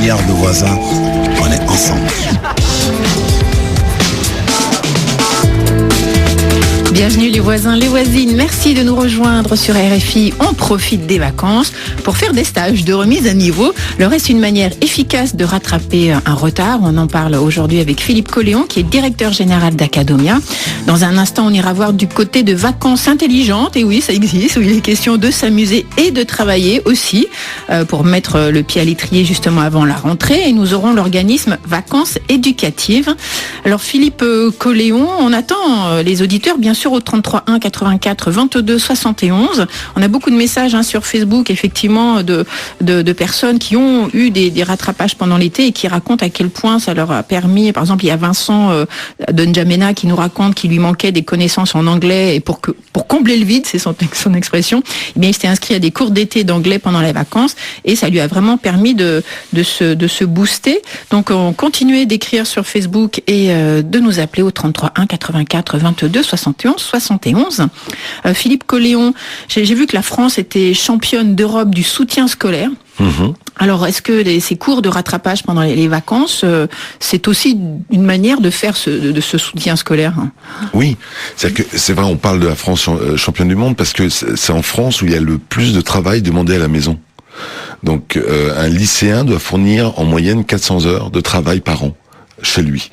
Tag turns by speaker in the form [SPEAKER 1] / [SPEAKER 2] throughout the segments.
[SPEAKER 1] milliards de voisins, on est ensemble.
[SPEAKER 2] Bienvenue les voisins, les voisines. Merci de nous rejoindre sur RFI. On profite des vacances pour faire des stages de remise à niveau. Le reste, une manière efficace de rattraper un retard. On en parle aujourd'hui avec Philippe Colléon, qui est directeur général d'Academia. Dans un instant, on ira voir du côté de vacances intelligentes. Et oui, ça existe, où il est question de s'amuser et de travailler aussi pour mettre le pied à l'étrier justement avant la rentrée. Et nous aurons l'organisme Vacances Éducatives. Alors Philippe Colléon, on attend les auditeurs bien sûr au 33 1 84 22 71. On a beaucoup de messages sur Facebook effectivement de personnes qui ont eu des rattrapages pendant l'été et qui racontent à quel point ça leur a permis. Par exemple, il y a Vincent de N'Djamena qui nous raconte qu'il lui manquait des connaissances en anglais et pour combler le vide, c'est son expression, eh bien il s'était inscrit à des cours d'été d'anglais pendant les vacances et ça lui a vraiment permis de se booster. Donc on continuait d'écrire sur Facebook et de nous appeler au 33 1 84 22 71 71. Philippe Colléon, j'ai vu que la France était championne d'Europe du soutien scolaire. Alors, est-ce que ces cours de rattrapage pendant les vacances, c'est aussi une manière de faire de ce soutien scolaire?
[SPEAKER 3] Oui, c'est vrai, on parle de la France championne du monde parce que c'est en France où il y a le plus de travail demandé à la maison. Donc, un lycéen doit fournir en moyenne 400 heures de travail par an chez lui.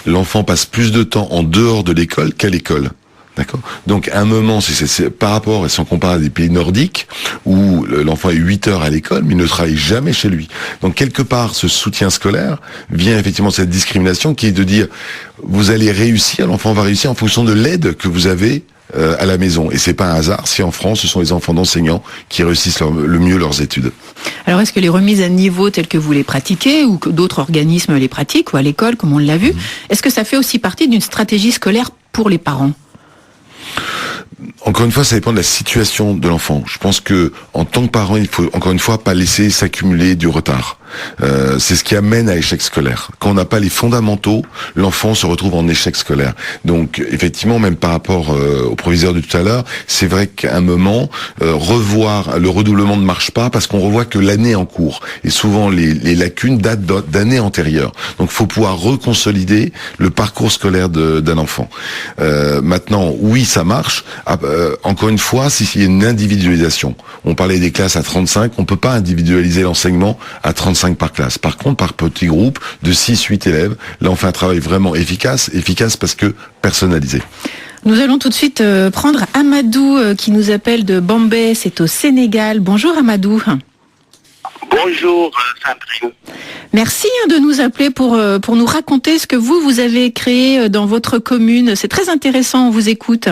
[SPEAKER 3] L'enfant passe plus de temps en dehors de l'école qu'à l'école. D'accord. Donc, à un moment, c'est par rapport, et si on compare à des pays nordiques, où l'enfant est 8 heures à l'école, mais il ne travaille jamais chez lui. Donc, quelque part, ce soutien scolaire vient effectivement de cette discrimination qui est de dire, vous allez réussir, l'enfant va réussir en fonction de l'aide que vous avez à la maison. Et c'est pas un hasard si en France, ce sont les enfants d'enseignants qui réussissent le mieux leurs études.
[SPEAKER 2] Alors, est-ce que les remises à niveau telles que vous les pratiquez ou que d'autres organismes les pratiquent ou à l'école, comme on l'a vu, est-ce que ça fait aussi partie d'une stratégie scolaire pour les parents?
[SPEAKER 3] Encore une fois, ça dépend de la situation de l'enfant. Je pense que, en tant que parent, il faut, encore une fois, pas laisser s'accumuler du retard. C'est ce qui amène à l'échec scolaire. Quand on n'a pas les fondamentaux, l'enfant se retrouve en échec scolaire. Donc, effectivement, même par rapport au proviseur de tout à l'heure, c'est vrai qu'à un moment, revoir le redoublement ne marche pas parce qu'on revoit que l'année en cours. Et souvent, les lacunes datent d'années antérieures. Donc, il faut pouvoir reconsolider le parcours scolaire d'un enfant. Maintenant, oui, ça marche. Encore une fois, s'il y a une individualisation. On parlait des classes à 35, on peut pas individualiser l'enseignement à 35 par classe. Par contre, par petit groupe de 6-8 élèves, là on fait un travail vraiment efficace parce que personnalisé.
[SPEAKER 2] Nous allons tout de suite prendre Amadou qui nous appelle de Bambey, c'est au Sénégal. Bonjour Amadou.
[SPEAKER 4] Bonjour Sandrine.
[SPEAKER 2] Merci de nous appeler pour nous raconter ce que vous avez créé dans votre commune. C'est très intéressant, on vous écoute.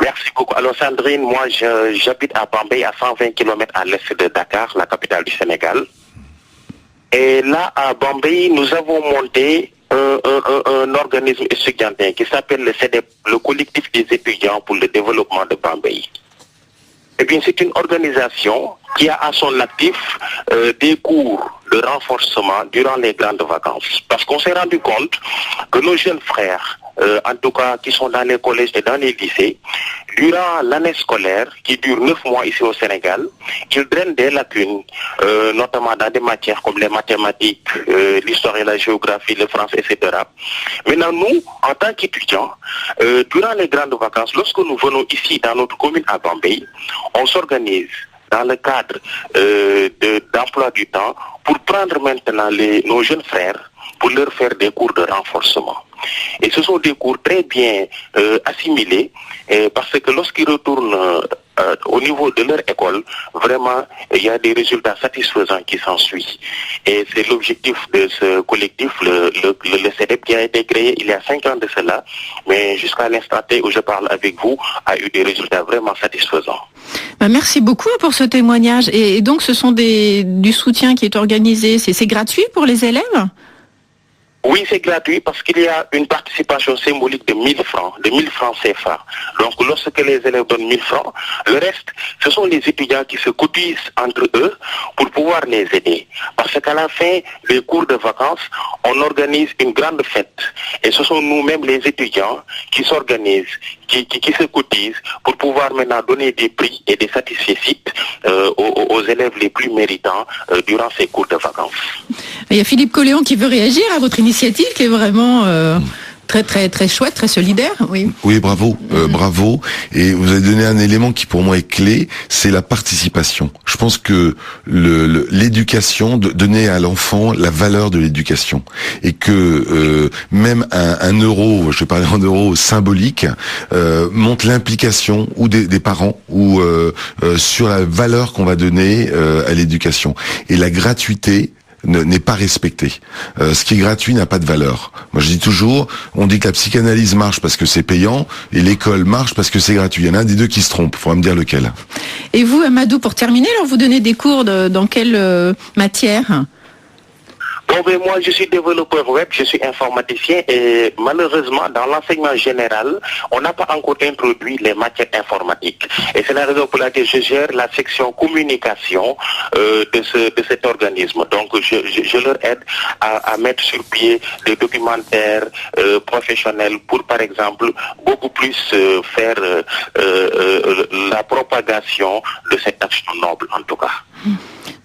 [SPEAKER 4] Merci beaucoup. Alors Sandrine, moi j'habite à Bambey, à 120 km à l'est de Dakar, la capitale du Sénégal. Et là, à Bambey, nous avons monté un organisme étudiantin qui s'appelle le CEDEP, le collectif des étudiants pour le développement de Bambey. Eh bien, c'est une organisation qui a à son actif des cours de renforcement durant les grandes vacances. Parce qu'on s'est rendu compte que nos jeunes frères, en tout cas qui sont dans les collèges et dans les lycées, durant l'année scolaire, qui dure 9 mois ici au Sénégal, ils drainent des lacunes, notamment dans des matières comme les mathématiques, l'histoire et la géographie, le français, etc. Maintenant, nous, en tant qu'étudiants, durant les grandes vacances, lorsque nous venons ici dans notre commune à Bambey, on s'organise dans le cadre d'emploi du temps pour prendre maintenant nos jeunes frères pour leur faire des cours de renforcement. Et ce sont des cours très bien assimilés parce que lorsqu'ils retournent au niveau de leur école, vraiment, il y a des résultats satisfaisants qui s'ensuivent. Et c'est l'objectif de ce collectif, le CEDEP, qui a été créé il y a 5 ans de cela, mais jusqu'à l'instant T où je parle avec vous, a eu des résultats vraiment satisfaisants.
[SPEAKER 2] Merci beaucoup pour ce témoignage. Et donc, ce sont du soutien qui est organisé. C'est gratuit pour les élèves ?
[SPEAKER 4] Oui, c'est gratuit parce qu'il y a une participation symbolique de 1000 francs, de 1000 francs CFA. Donc, lorsque les élèves donnent 1000 francs, le reste, ce sont les étudiants qui se cotisent entre eux pour pouvoir les aider. Parce qu'à la fin des cours de vacances, on organise une grande fête. Et ce sont nous-mêmes les étudiants qui s'organisent, qui se cotisent pour pouvoir maintenant donner des prix et des satisfecits aux élèves les plus méritants durant ces cours de vacances.
[SPEAKER 2] Il y a Philippe Colléon qui veut réagir à votre initiative qui est vraiment très très très chouette, très solidaire. Oui.
[SPEAKER 3] Oui, bravo, bravo. Et vous avez donné un élément qui pour moi est clé, c'est la participation. Je pense que l'éducation, donner à l'enfant la valeur de l'éducation, et que même un euro, je vais parler en euros symbolique, montre l'implication ou des parents ou sur la valeur qu'on va donner à l'éducation. Et la gratuité n'est pas respecté. Ce qui est gratuit n'a pas de valeur. Moi, je dis toujours, on dit que la psychanalyse marche parce que c'est payant, et l'école marche parce que c'est gratuit. Il y en a un des deux qui se trompe. Il faudra me dire lequel.
[SPEAKER 2] Et vous, Amadou, pour terminer, alors vous donnez des cours dans quelle matière ?
[SPEAKER 4] Bon, ben moi, je suis développeur web, je suis informaticien et malheureusement, dans l'enseignement général, on n'a pas encore introduit les matières informatiques. Et c'est la raison pour laquelle je gère la section communication de cet organisme. Donc, je leur aide à mettre sur pied des documentaires professionnels pour, par exemple, beaucoup plus faire la propagation de cette action noble, en tout cas.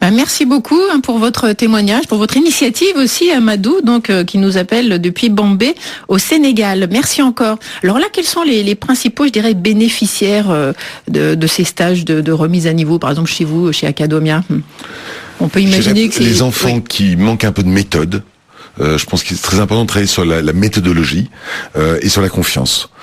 [SPEAKER 2] Ben, merci beaucoup pour votre témoignage, pour votre initiative aussi, Amadou, donc qui nous appelle depuis Bambey au Sénégal. Merci encore. Alors là, quels sont les principaux, je dirais, bénéficiaires de ces stages de remise à niveau, par exemple chez vous, chez Acadomia? On peut imaginer que c'est
[SPEAKER 3] les enfants qui manquent un peu de méthode. Je pense qu'il est très important de travailler sur la méthodologie et sur la confiance.